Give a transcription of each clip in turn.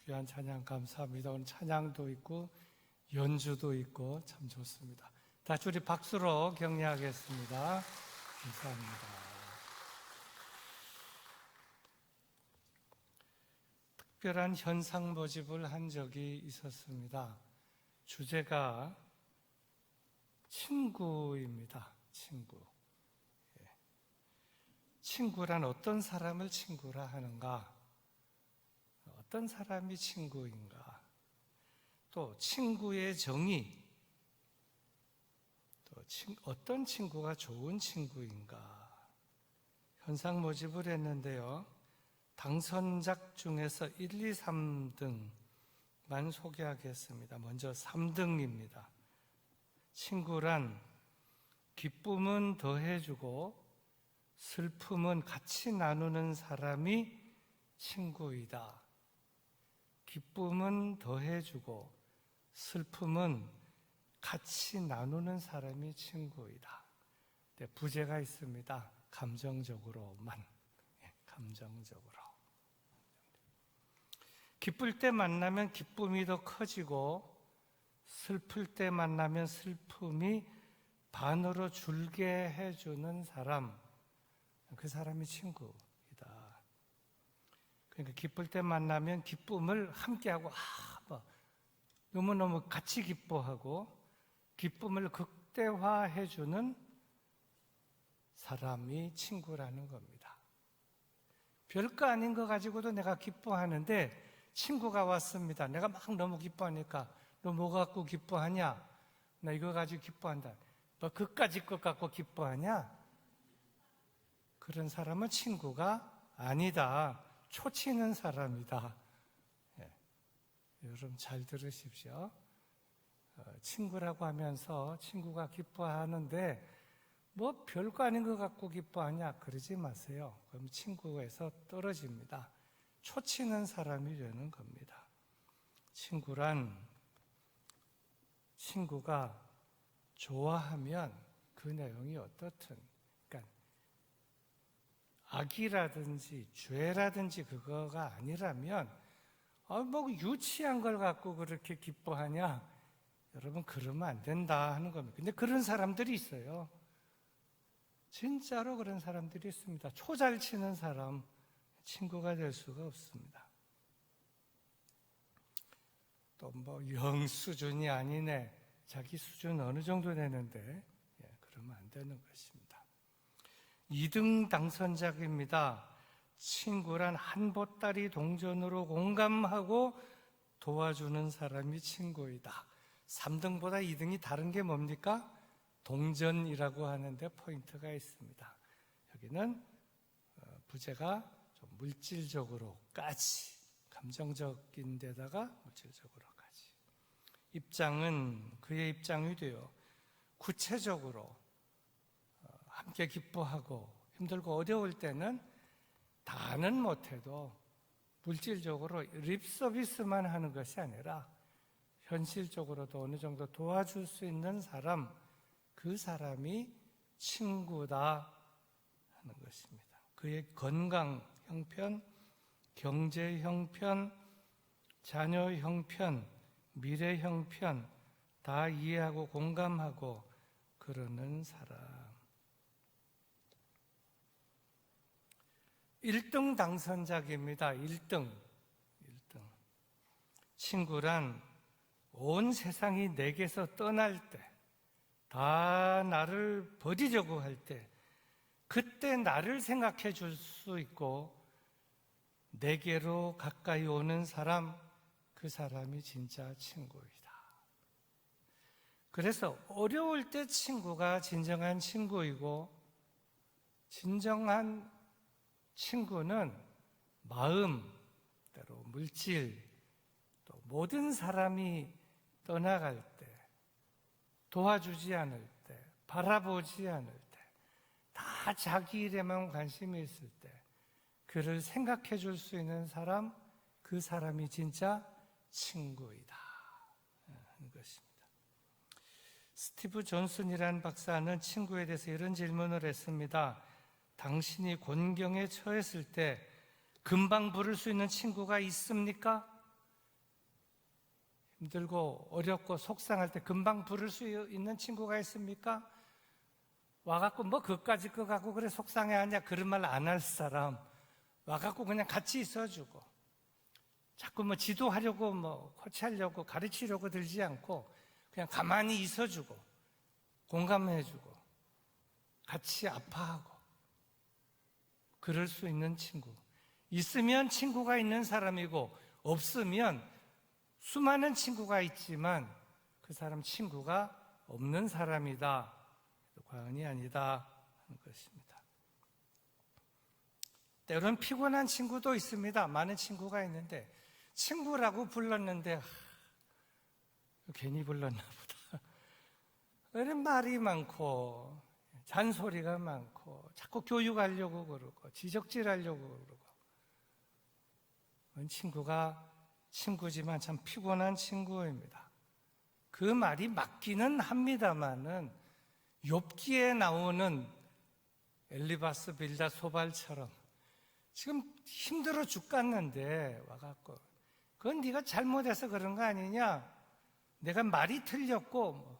귀한 찬양 감사합니다. 오늘 찬양도 있고 연주도 있고 참 좋습니다. 다 우리 박수로 격려하겠습니다. 감사합니다. 특별한 현상 모집을 한 적이 있었습니다. 주제가 친구입니다. 친구. 친구란 어떤 사람을 친구라 하는가? 어떤 사람이 친구인가? 또 친구의 정의, 또 어떤 친구가 좋은 친구인가? 현상 모집을 했는데요. 당선작 중에서 1, 2, 3등만 소개하겠습니다. 먼저 3등입니다. 친구란 기쁨은 더해주고 슬픔은 같이 나누는 사람이 친구이다. 기쁨은 더해주고 슬픔은 같이 나누는 사람이 친구이다. 네, 부제가 있습니다. 감정적으로만. 감정적으로. 기쁠 때 만나면 기쁨이 더 커지고 슬플 때 만나면 슬픔이 반으로 줄게 해주는 사람, 그 사람이 친구이다. 그러니까 기쁠 때 만나면 기쁨을 함께하고 너무너무 같이 기뻐하고 기쁨을 극대화해주는 사람이 친구라는 겁니다. 별거 아닌 거 가지고도 내가 기뻐하는데 친구가 왔습니다. 내가 막 너무 기뻐하니까 너 뭐 갖고 기뻐하냐? 나 이거 가지고 기뻐한다. 너 그까짓 것 갖고 기뻐하냐? 그런 사람은 친구가 아니다. 초치는 사람이다. 여러분 잘 들으십시오. 친구라고 하면서 친구가 기뻐하는데 뭐 별거 아닌 것 갖고 기뻐하냐? 그러지 마세요. 그럼 친구에서 떨어집니다. 초치는 사람이 되는 겁니다. 친구란 친구가 좋아하면 그 내용이 어떻든, 그러니까 악이라든지 죄라든지 그거가 아니라면 뭐 유치한 걸 갖고 그렇게 기뻐하냐? 여러분 그러면 안 된다 하는 겁니다. 근데 그런 사람들이 있어요. 진짜로 그런 사람들이 있습니다. 초 잘 치는 사람 친구가 될 수가 없습니다. 또 뭐 영 수준이 아니네. 자기 수준 어느 정도 되는데 그러면 안 되는 것입니다. 2등 당선작입니다. 친구란 한 보따리 동전으로 공감하고 도와주는 사람이 친구이다. 3등보다 2등이 다른 게 뭡니까? 동전이라고 하는데 포인트가 있습니다. 여기는 부제가 좀 물질적으로까지, 감정적인 데다가 물질적으로까지. 입장은 그의 입장이 돼요. 구체적으로 함께 기뻐하고 힘들고 어려울 때는 다는 못해도 물질적으로 립 서비스만 하는 것이 아니라 현실적으로도 어느 정도 도와줄 수 있는 사람, 그 사람이 친구다 하는 것입니다. 그의 건강 형편, 경제 형편, 자녀 형편, 미래 형편 다 이해하고 공감하고 그러는 사람. 1등 당선작입니다. 1등. 친구란 온 세상이 내게서 떠날 때, 다 나를 버리려고 할 때, 그때 나를 생각해 줄 수 있고 내게로 가까이 오는 사람, 그 사람이 진짜 친구이다. 그래서 어려울 때 친구가 진정한 친구이고, 진정한 친구는 마음, 때로 물질, 또 모든 사람이 떠나갈 때, 도와주지 않을 때, 바라보지 않을 때, 다 자기 일에만 관심이 있을 때 그를 생각해 줄 수 있는 사람, 그 사람이 진짜 친구이다 하는 것입니다. 스티브 존슨이라는 박사는 친구에 대해서 이런 질문을 했습니다. 당신이 곤경에 처했을 때 금방 부를 수 있는 친구가 있습니까? 힘들고 어렵고 속상할 때 금방 부를 수 있는 친구가 있습니까? 와갖고 뭐 그까짓 거 갖고 그래 속상해하냐 그런 말 안 할 사람, 와갖고 그냥 같이 있어주고 자꾸 뭐 지도하려고 뭐 코치하려고 가르치려고 들지 않고 그냥 가만히 있어주고 공감해주고 같이 아파하고 그럴 수 있는 친구. 있으면 친구가 있는 사람이고 없으면 수많은 친구가 있지만 그 사람 친구가 없는 사람이다. 과언이 아니다 하는 것입니다. 때로는 피곤한 친구도 있습니다. 많은 친구가 있는데 친구라고 불렀는데 괜히 불렀나 보다. 왜 말이 많고 잔소리가 많고 자꾸 교육하려고 그러고 지적질하려고 그러고 친구가 친구지만 참 피곤한 친구입니다. 그 말이 맞기는 합니다만은 욥기에 나오는 엘리바스 빌닷소발처럼 지금 힘들어 죽겠는데 와갖고 그건 네가 잘못해서 그런 거 아니냐? 내가 말이 틀렸고 뭐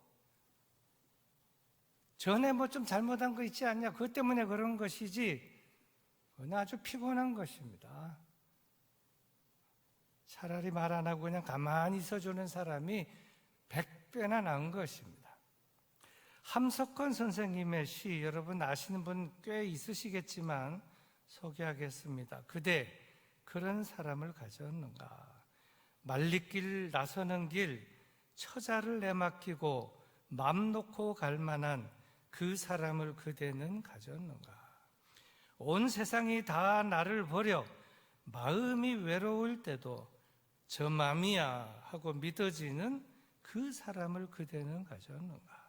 전에 뭐 좀 잘못한 거 있지 않냐? 그것 때문에 그런 것이지. 그건 아주 피곤한 것입니다. 차라리 말 안 하고 그냥 가만히 있어주는 사람이 100배나 나은 것입니다. 함석헌 선생님의 시, 여러분 아시는 분 꽤 있으시겠지만 소개하겠습니다. 그대 그런 사람을 가졌는가? 말리길 나서는 길 처자를 내맡기고 맘 놓고 갈 만한 그 사람을 그대는 가졌는가? 온 세상이 다 나를 버려 마음이 외로울 때도 저 맘이야 하고 믿어지는 그 사람을 그대는 가졌는가?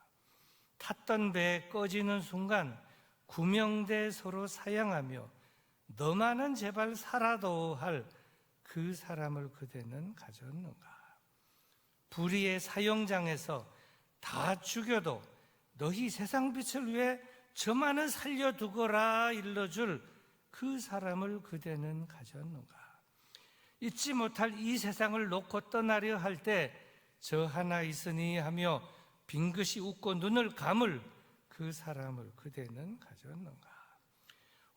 탔던 배 꺼지는 순간 구명대 서로 사양하며 너만은 제발 살아도 할 그 사람을 그대는 가졌는가? 불의의 사형장에서 다 죽여도 너희 세상 빛을 위해 저만은 살려두거라 일러줄 그 사람을 그대는 가졌는가? 잊지 못할 이 세상을 놓고 떠나려 할 때 저 하나 있으니 하며 빙긋이 웃고 눈을 감을 그 사람을 그대는 가졌는가?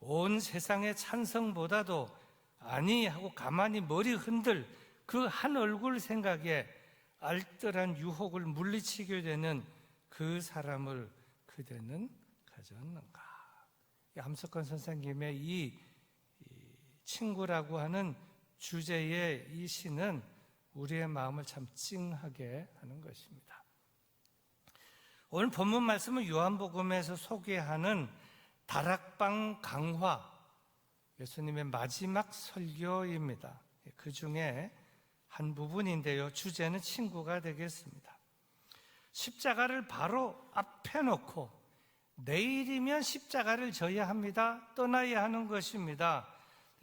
온 세상의 찬성보다도 아니 하고 가만히 머리 흔들 그 한 얼굴 생각에 알뜰한 유혹을 물리치게 되는 그 사람을 그대는 가졌는가? 함석헌 선생님의 이 친구라고 하는 주제의 이 시는 우리의 마음을 참 찡하게 하는 것입니다. 오늘 본문 말씀은 요한복음에서 소개하는 다락방 강화, 예수님의 마지막 설교입니다. 그 중에 한 부분인데요. 주제는 친구가 되겠습니다. 십자가를 바로 앞에 놓고 내일이면 십자가를 져야 합니다. 떠나야 하는 것입니다.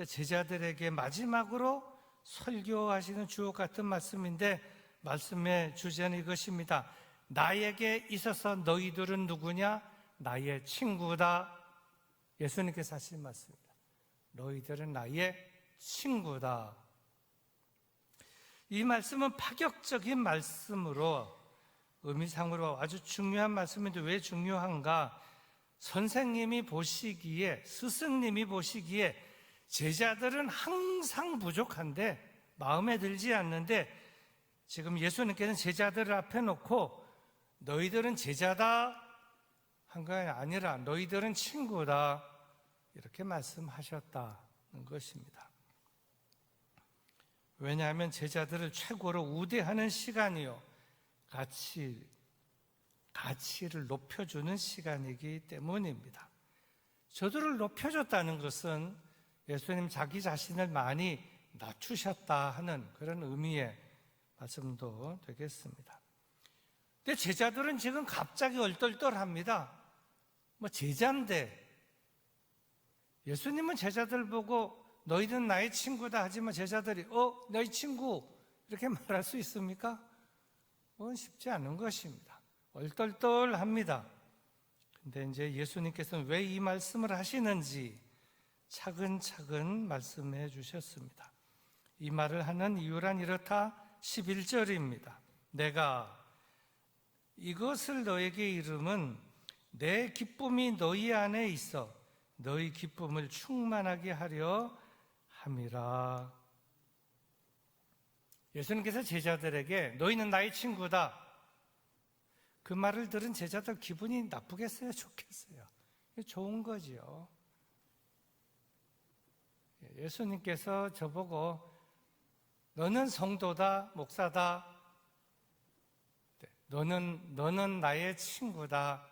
제자들에게 마지막으로 설교하시는 주옥 같은 말씀인데 말씀의 주제는 이것입니다. 나에게 있어서 너희들은 누구냐? 나의 친구다. 예수님께서 하신 말씀입니다. 너희들은 나의 친구다. 이 말씀은 파격적인 말씀으로 의미상으로 아주 중요한 말씀인데 왜 중요한가? 선생님이 보시기에, 스승님이 보시기에 제자들은 항상 부족한데 마음에 들지 않는데 지금 예수님께서는 제자들을 앞에 놓고 너희들은 제자다 한 게 아니라 너희들은 친구다 이렇게 말씀하셨다는 것입니다. 왜냐하면 제자들을 최고로 우대하는 시간이요 가치를 높여주는 시간이기 때문입니다. 저들을 높여줬다는 것은 예수님 자기 자신을 많이 낮추셨다 하는 그런 의미의 말씀도 되겠습니다. 근데 제자들은 지금 갑자기 얼떨떨합니다. 뭐 제자인데 예수님은 제자들 보고 너희는 나의 친구다 하지만 제자들이 너희 친구 이렇게 말할 수 있습니까? 그건 쉽지 않은 것입니다. 얼떨떨합니다. 근데 이제 예수님께서는 왜 이 말씀을 하시는지 차근차근 말씀해 주셨습니다. 이 말을 하는 이유란 이렇다. 11절입니다. 내가 이것을 너에게 이름은 내 기쁨이 너희 안에 있어 너희 기쁨을 충만하게 하려 함이라. 예수님께서 제자들에게 너희는 나의 친구다. 그 말을 들은 제자들 기분이 나쁘겠어요? 좋겠어요? 좋은 거지요. 예수님께서 저보고 너는 성도다, 목사다. 너는 나의 친구다,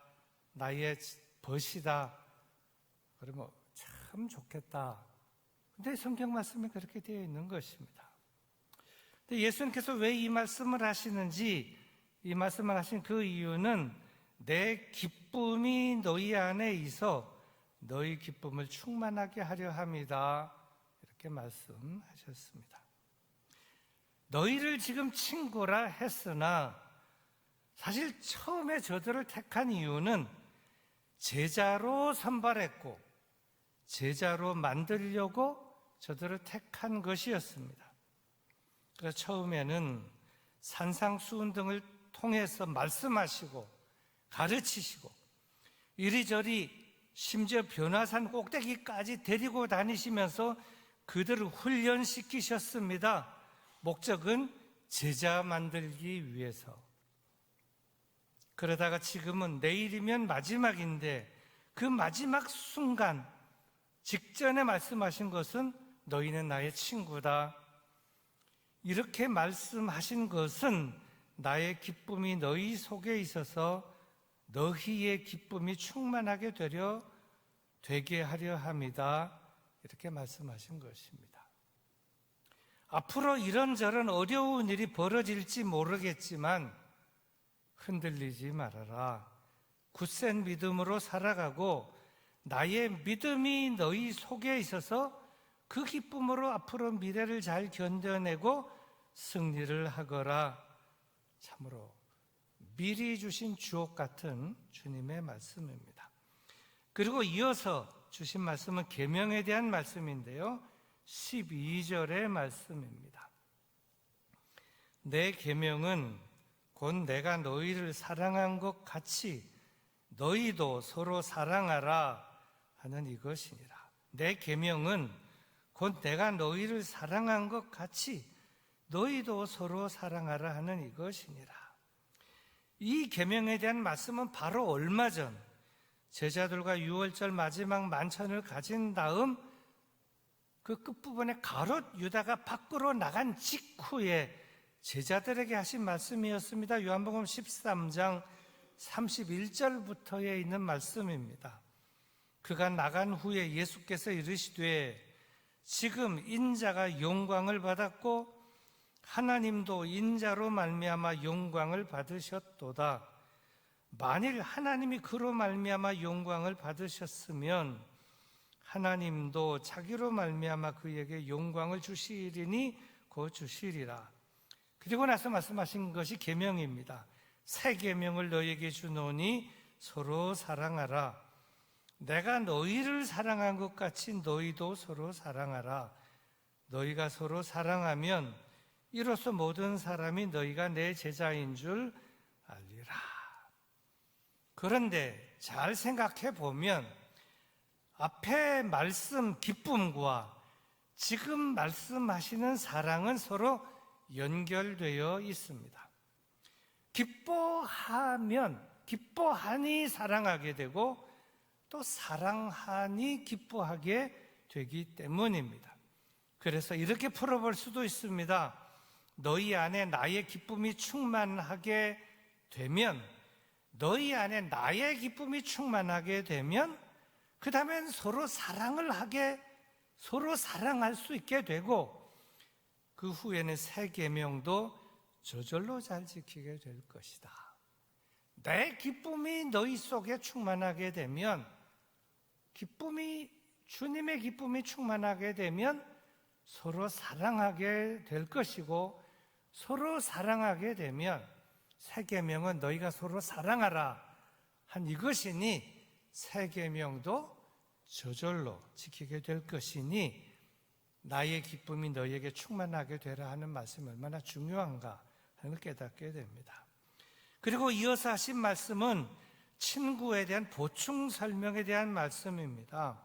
나의 벗이다. 그러면 참 좋겠다. 근데 성경 말씀이 그렇게 되어 있는 것입니다. 근데 예수님께서 왜 이 말씀을 하시는지, 이 말씀을 하신 그 이유는 내 기쁨이 너희 안에 있어 너희 기쁨을 충만하게 하려 함이다. 이렇게 말씀하셨습니다. 너희를 지금 친구라 했으나 사실 처음에 저들을 택한 이유는 제자로 선발했고 제자로 만들려고 저들을 택한 것이었습니다. 그래서 처음에는 산상수훈 등을 통해서 말씀하시고 가르치시고 이리저리 심지어 변화산 꼭대기까지 데리고 다니시면서 그들을 훈련시키셨습니다. 목적은 제자 만들기 위해서. 그러다가 지금은 내일이면 마지막인데 그 마지막 순간 직전에 말씀하신 것은 너희는 나의 친구다. 이렇게 말씀하신 것은 나의 기쁨이 너희 속에 있어서 너희의 기쁨이 충만하게 되게 하려 함이다. 이렇게 말씀하신 것입니다. 앞으로 이런저런 어려운 일이 벌어질지 모르겠지만 흔들리지 말아라. 굳센 믿음으로 살아가고 나의 믿음이 너희 속에 있어서 그 기쁨으로 앞으로 미래를 잘 견뎌내고 승리를 하거라. 참으로 미리 주신 주옥 같은 주님의 말씀입니다. 그리고 이어서 주신 말씀은 계명에 대한 말씀인데요. 12절의 말씀입니다. 내 계명은 곧 내가 너희를 사랑한 것 같이 너희도 서로 사랑하라 하는 이것이니라. 내 계명은 곧 내가 너희를 사랑한 것 같이 너희도 서로 사랑하라 하는 이것이니라. 이 계명에 대한 말씀은 바로 얼마 전 제자들과 유월절 마지막 만찬을 가진 다음 그 끝부분에 가롯 유다가 밖으로 나간 직후에 제자들에게 하신 말씀이었습니다. 요한복음 13장 31절부터에 있는 말씀입니다. 그가 나간 후에 예수께서 이르시되 지금 인자가 영광을 받았고 하나님도 인자로 말미암아 영광을 받으셨도다. 만일 하나님이 그로 말미암아 영광을 받으셨으면 하나님도 자기로 말미암아 그에게 영광을 주시리니 곧 주시리라. 그리고 나서 말씀하신 것이 계명입니다. 새 계명을 너희에게 주노니 서로 사랑하라. 내가 너희를 사랑한 것 같이 너희도 서로 사랑하라. 너희가 서로 사랑하면 이로써 모든 사람이 너희가 내 제자인 줄 알리라. 그런데 잘 생각해 보면 앞에 말씀 기쁨과 지금 말씀하시는 사랑은 서로 연결되어 있습니다. 기뻐하니 사랑하게 되고 또 사랑하니 기뻐하게 되기 때문입니다. 그래서 이렇게 풀어볼 수도 있습니다. 너희 안에 나의 기쁨이 충만하게 되면, 너희 안에 나의 기쁨이 충만하게 되면 그 다음엔 서로 사랑할 수 있게 되고 그 후에는 새 계명도 저절로 잘 지키게 될 것이다. 내 기쁨이 너희 속에 충만하게 되면, 주님의 기쁨이 충만하게 되면 서로 사랑하게 될 것이고, 서로 사랑하게 되면 새 계명은 너희가 서로 사랑하라 한 이것이니 새 계명도 저절로 지키게 될 것이니 나의 기쁨이 너에게 충만하게 되라 하는 말씀이 얼마나 중요한가 하는 걸 깨닫게 됩니다. 그리고 이어서 하신 말씀은 친구에 대한 보충 설명에 대한 말씀입니다.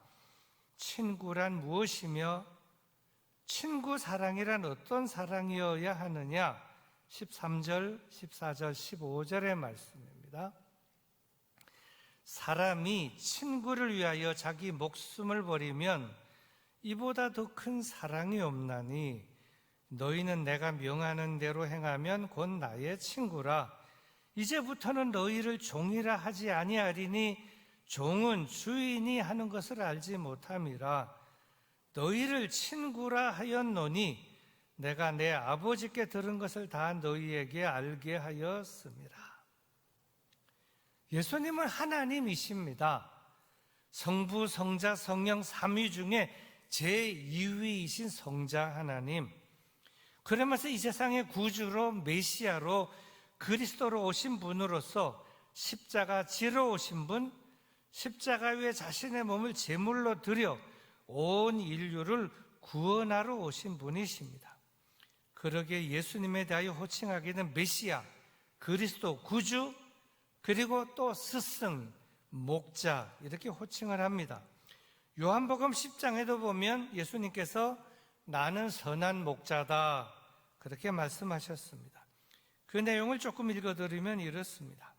친구란 무엇이며 친구 사랑이란 어떤 사랑이어야 하느냐? 13절, 14절, 15절의 말씀입니다. 사람이 친구를 위하여 자기 목숨을 버리면 이보다 더 큰 사랑이 없나니 너희는 내가 명하는 대로 행하면 곧 나의 친구라. 이제부터는 너희를 종이라 하지 아니하리니 종은 주인이 하는 것을 알지 못함이라. 너희를 친구라 하였노니 내가 내 아버지께 들은 것을 다 너희에게 알게 하였습니다. 예수님은 하나님이십니다. 성부, 성자, 성령 삼위 중에 제2위이신 성자 하나님. 그러면서 이 세상의 구주로 메시아로 그리스도로 오신 분으로서 십자가 지러 오신 분, 십자가 위에 자신의 몸을 제물로 드려 온 인류를 구원하러 오신 분이십니다. 그러기에 예수님에 대하여 호칭하기는 메시아, 그리스도, 구주, 그리고 또 스승, 목자 이렇게 호칭을 합니다. 요한복음 10장에도 보면 예수님께서 나는 선한 목자다 그렇게 말씀하셨습니다. 그 내용을 조금 읽어드리면 이렇습니다.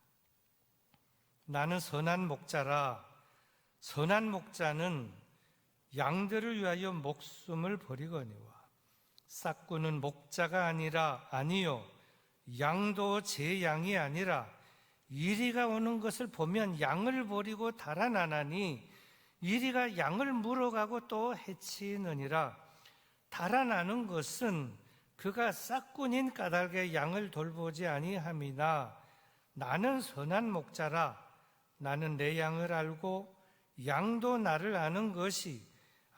나는 선한 목자라. 선한 목자는 양들을 위하여 목숨을 버리거니와 싹구는 목자가 아니요 양도 제 양이 아니라 이리가 오는 것을 보면 양을 버리고 달아나나니 이리가 양을 물어가고 또 해치느니라. 달아나는 것은 그가 싹꾼인 까닭에 양을 돌보지 아니함이나 나는 선한 목자라. 나는 내 양을 알고 양도 나를 아는 것이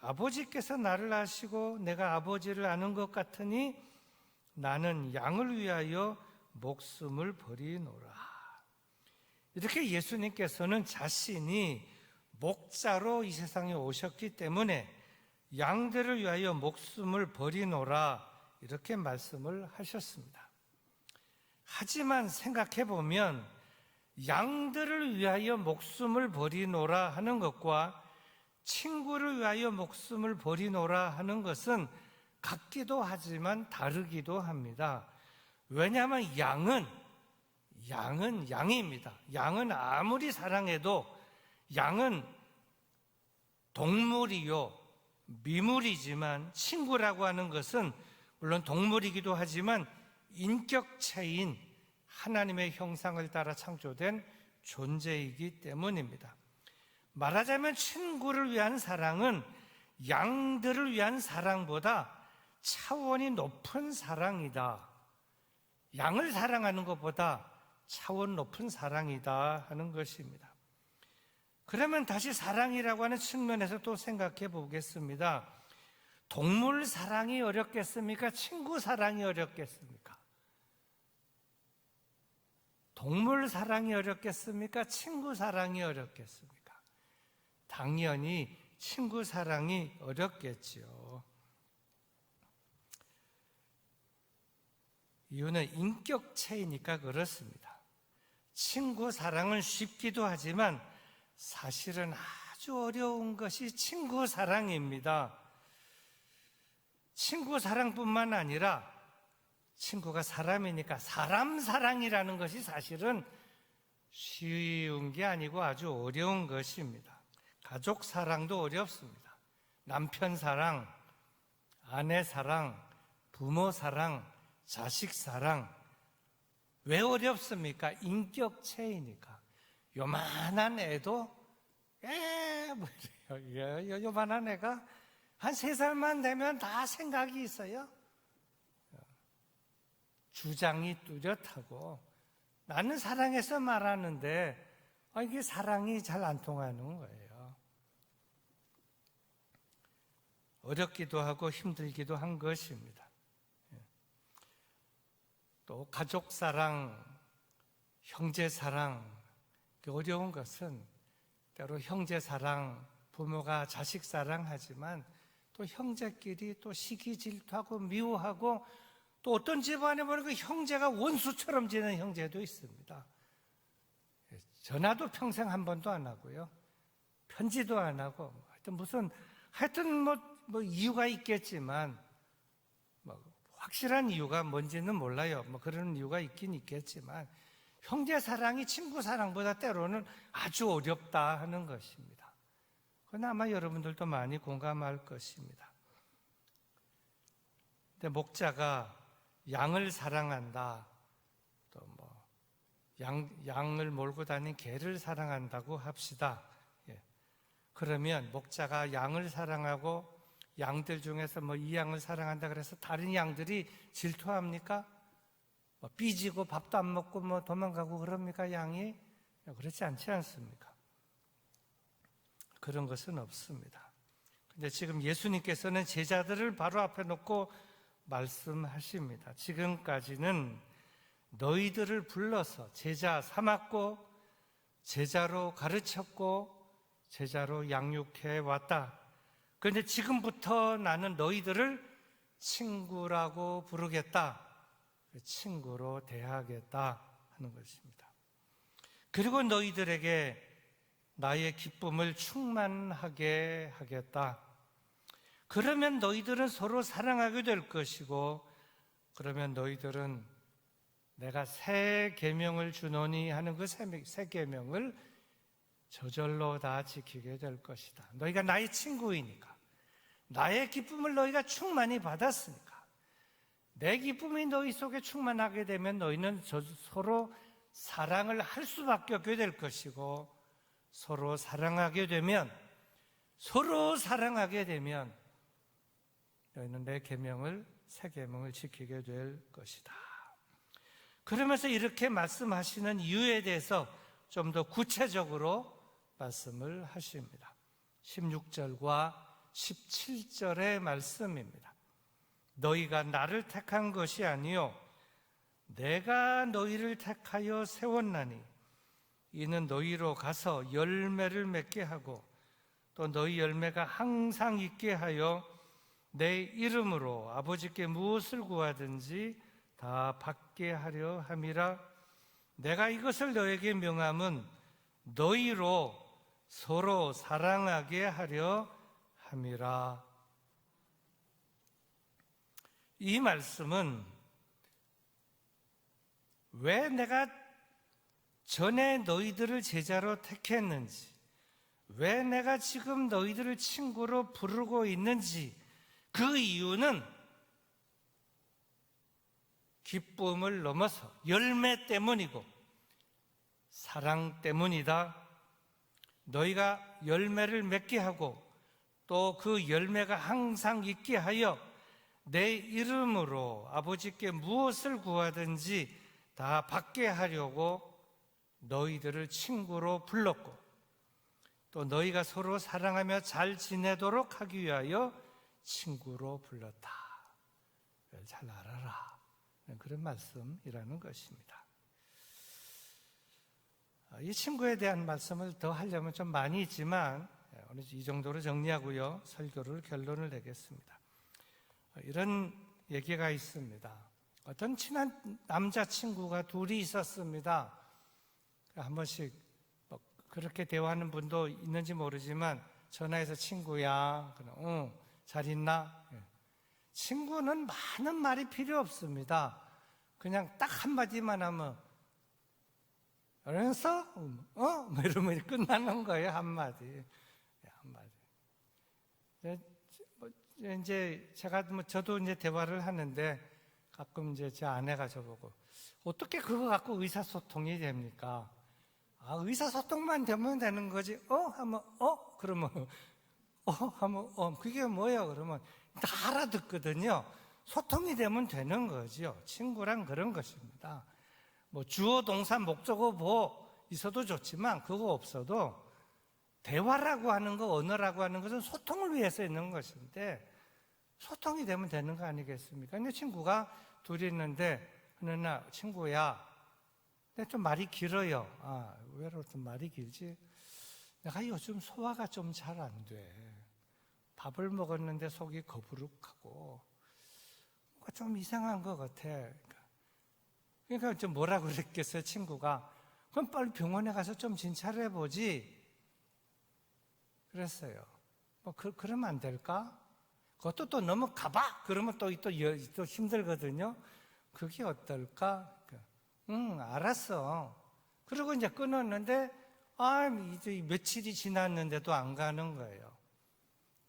아버지께서 나를 아시고 내가 아버지를 아는 것 같으니 나는 양을 위하여 목숨을 버리노라. 이렇게 예수님께서는 자신이 목자로 이 세상에 오셨기 때문에 양들을 위하여 목숨을 버리노라 이렇게 말씀을 하셨습니다. 하지만 생각해 보면 양들을 위하여 목숨을 버리노라 하는 것과 친구를 위하여 목숨을 버리노라 하는 것은 같기도 하지만 다르기도 합니다. 왜냐하면 양은 양입니다. 양은 아무리 사랑해도 양은 동물이요 미물이지만 친구라고 하는 것은 물론 동물이기도 하지만 인격체인 하나님의 형상을 따라 창조된 존재이기 때문입니다. 말하자면 친구를 위한 사랑은 양들을 위한 사랑보다 차원이 높은 사랑이다. 양을 사랑하는 것보다 차원 높은 사랑이다 하는 것입니다. 그러면 다시 사랑이라고 하는 측면에서 또 생각해 보겠습니다. 동물 사랑이 어렵겠습니까? 친구 사랑이 어렵겠습니까? 동물 사랑이 어렵겠습니까? 친구 사랑이 어렵겠습니까? 당연히 친구 사랑이 어렵겠죠. 이유는 인격체이니까 그렇습니다. 친구 사랑은 쉽기도 하지만 사실은 아주 어려운 것이 친구 사랑입니다. 친구 사랑뿐만 아니라 친구가 사람이니까 사람 사랑이라는 것이 사실은 쉬운 게 아니고 아주 어려운 것입니다. 가족 사랑도 어렵습니다. 남편 사랑, 아내 사랑, 부모 사랑, 자식 사랑. 왜 어렵습니까? 인격체이니까. 요만한 애도 요만한 애가 한 3살만 되면 다 생각이 있어요. 주장이 뚜렷하고 나는 사랑해서 말하는데 이게 사랑이 잘 안 통하는 거예요. 어렵기도 하고 힘들기도 한 것입니다. 또 가족 사랑, 형제 사랑, 어려운 것은 때로 형제 사랑, 부모가 자식 사랑하지만 또 형제끼리 또 시기 질투하고 미워하고, 또 어떤 집안에 보면 그 형제가 원수처럼 지내는 형제도 있습니다. 전화도 평생 한 번도 안 하고요, 편지도 안 하고, 하여튼 뭐 이유가 있겠지만, 뭐 확실한 이유가 뭔지는 몰라요. 뭐 그런 이유가 있긴 있겠지만, 형제 사랑이 친구 사랑보다 때로는 아주 어렵다 하는 것입니다. 그건 아마 여러분들도 많이 공감할 것입니다. 근데 목자가 양을 사랑한다, 또 뭐 양을 몰고 다니는 개를 사랑한다고 합시다. 그러면 목자가 양을 사랑하고 양들 중에서 뭐 이 양을 사랑한다 그래서 다른 양들이 질투합니까? 뭐 삐지고 밥도 안 먹고 뭐 도망가고 그럽니까, 양이? 그렇지 않지 않습니까? 그런 것은 없습니다. 근데 지금 예수님께서는 제자들을 바로 앞에 놓고 말씀하십니다. 지금까지는 너희들을 불러서 제자 삼았고, 제자로 가르쳤고, 제자로 양육해 왔다. 그런데 지금부터 나는 너희들을 친구라고 부르겠다, 친구로 대하겠다 하는 것입니다. 그리고 너희들에게 나의 기쁨을 충만하게 하겠다. 그러면 너희들은 서로 사랑하게 될 것이고, 그러면 너희들은 내가 새 계명을 주노니 하는 그 새 계명을 저절로 다 지키게 될 것이다. 너희가 나의 친구이니까, 나의 기쁨을 너희가 충만히 받았으니까, 내 기쁨이 너희 속에 충만하게 되면 너희는 서로 사랑을 할 수밖에 없게 될 것이고, 서로 사랑하게 되면 너희는 내 계명을, 새 계명을 지키게 될 것이다. 그러면서 이렇게 말씀하시는 이유에 대해서 좀 더 구체적으로 말씀을 하십니다. 16절과 17절의 말씀입니다. 너희가 나를 택한 것이 아니요 내가 너희를 택하여 세웠나니 이는 너희로 가서 열매를 맺게 하고, 또 너희 열매가 항상 있게 하여 내 이름으로 아버지께 무엇을 구하든지 다 받게 하려 함이라. 내가 이것을 너에게 명함은 너희로 서로 사랑하게 하려 함이라. 이 말씀은 왜 내가 전에 너희들을 제자로 택했는지, 왜 내가 지금 너희들을 친구로 부르고 있는지, 그 이유는 기쁨을 넘어서 열매 때문이고 사랑 때문이다. 너희가 열매를 맺게 하고 또 그 열매가 항상 있게 하여 내 이름으로 아버지께 무엇을 구하든지 다 받게 하려고 너희들을 친구로 불렀고, 또 너희가 서로 사랑하며 잘 지내도록 하기 위하여 친구로 불렀다. 잘 알아라. 그런 말씀이라는 것입니다. 이 친구에 대한 말씀을 더 하려면 좀 많이 있지만 오늘 이 정도로 정리하고요, 설교를 결론을 내겠습니다. 이런 얘기가 있습니다. 어떤 친한 남자친구가 둘이 있었습니다. 한 번씩 그렇게 대화하는 분도 있는지 모르지만 전화해서 친구야, 응, 잘 있나? 친구는 많은 말이 필요 없습니다. 그냥 딱 한마디만 하면 그래서 뭐 이러면 끝나는 거예요. 한마디. 이제 저도 이제 대화를 하는데 가끔 이제 제 아내가 저보고 어떻게 그거 갖고 의사소통이 됩니까? 의사소통만 되면 되는 거지. 하면 그러면 하면 그게 뭐예요? 그러면 다 알아듣거든요. 소통이 되면 되는 거죠. 친구란 그런 것입니다. 뭐 주어 동사 목적어 뭐 있어도 좋지만 그거 없어도 대화라고 하는 거, 언어라고 하는 것은 소통을 위해서 있는 것인데 소통이 되면 되는 거 아니겠습니까? 근데 친구가 둘이 있는데 어느 날 친구야, 근데 좀 말이 길어요. 왜 이렇게 말이 길지? 내가 요즘 소화가 좀 잘 안 돼. 밥을 먹었는데 속이 거부룩하고 뭔가 좀 이상한 것 같아. 그러니까 좀 뭐라 그랬겠어요, 친구가. 그럼 빨리 병원에 가서 좀 진찰을 해보지. 그랬어요. 뭐 그러면 안 될까? 그것도 또 너무 가봐. 그러면 또 힘들거든요. 그게 어떨까? 응, 알았어. 그리고 이제 끊었는데 이제 며칠이 지났는데도 안 가는 거예요.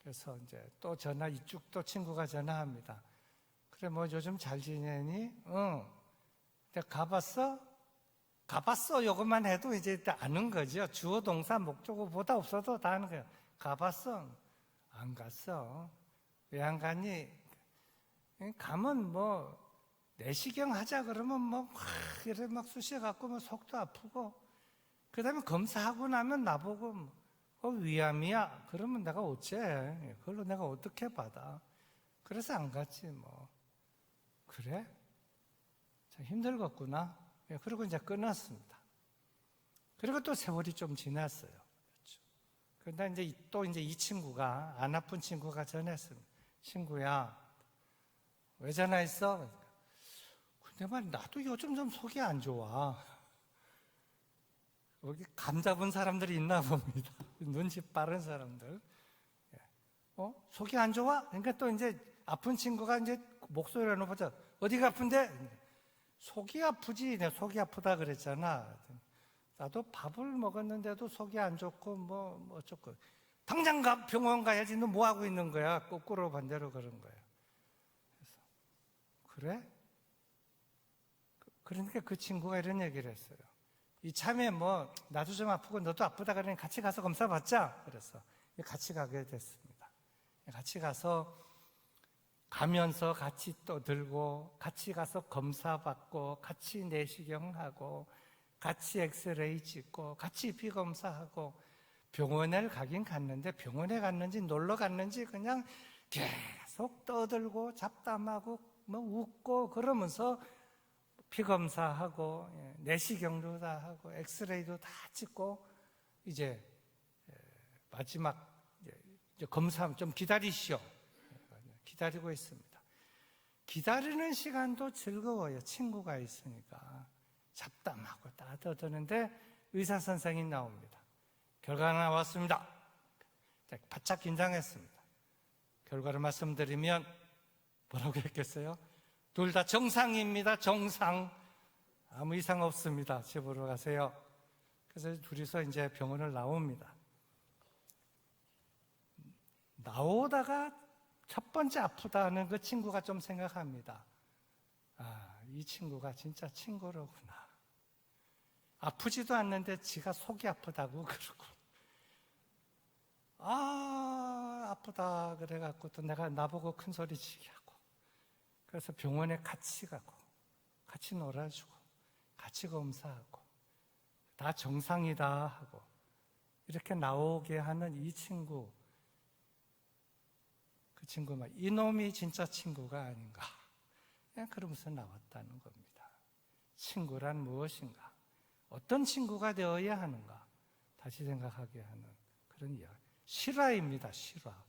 그래서 이제 또 이쪽 또 친구가 전화합니다. 그래, 뭐 요즘 잘 지내니? 응. 근데 가봤어? 가봤어. 요것만 해도 이제 아는 거죠. 주어 동사 목적어보다 없어도 다 아는 거예요. 가봤어? 안 갔어. 왜 안 가니? 가면 뭐 내시경 하자 그러면 이래 막 쑤셔갖고 속도 아프고, 그 다음에 검사하고 나면 나보고 위암이야. 그러면 내가 어째? 그걸로 내가 어떻게 받아? 그래서 안 갔지 뭐. 그래? 참 힘들겠구나. 그리고 이제 끊었습니다. 그리고 또 세월이 좀 지났어요. 그렇죠. 그런데 이제 이 친구가, 안 아픈 친구가 전했습니다. 친구야, 왜 전화했어? 근데 나도 요즘 좀 속이 안 좋아. 여기 감 잡은 사람들이 있나 봅니다. 눈치 빠른 사람들. 속이 안 좋아? 그러니까 또 이제 아픈 친구가 이제 목소리를 높여서 어디가 아픈데? 속이 아프지. 내가 속이 아프다 그랬잖아. 나도 밥을 먹었는데도 속이 안 좋고 뭐 어쩌고. 당장 병원 가야지. 너 뭐 하고 있는 거야? 거꾸로 반대로 그런 거야. 그래? 그러니까 그 친구가 이런 얘기를 했어요. 이참에 나도 좀 아프고 너도 아프다 그러니 같이 가서 검사 받자. 그래서 같이 가게 됐습니다. 같이 가면서 같이 또 들고, 같이 가서 검사 받고, 같이 내시경하고, 같이 엑스레이 찍고, 같이 피검사하고, 병원을 가긴 갔는데 병원에 갔는지 놀러 갔는지 그냥 계속 떠들고 잡담하고 웃고 그러면서 피검사하고 내시경도 다 하고 엑스레이도 다 찍고 이제 마지막 이제 검사 좀 기다리시오. 기다리고 있습니다. 기다리는 시간도 즐거워요. 친구가 있으니까 잡담하고 다 떠드는데 의사 선생님이 나옵니다. 결과가 나왔습니다. 바짝 긴장했습니다. 결과를 말씀드리면 뭐라고 했겠어요? 둘 다 정상입니다. 정상. 아무 이상 없습니다. 집으로 가세요. 그래서 둘이서 이제 병원을 나옵니다. 나오다가 첫 번째 아프다는 그 친구가 좀 생각합니다. 이 친구가 진짜 친구로구나. 아프지도 않는데 지가 속이 아프다고 그러고. 아프다 그래갖고 또 나보고 큰 소리 치게 하고. 그래서 병원에 같이 가고, 같이 놀아주고, 같이 검사하고, 다 정상이다 하고, 이렇게 나오게 하는 이 친구. 그 친구가 이놈이 진짜 친구가 아닌가. 그냥 그러면서 나왔다는 겁니다. 친구란 무엇인가? 어떤 친구가 되어야 하는가? 다시 생각하게 하는 그런 이야기. 실화입니다, 실화.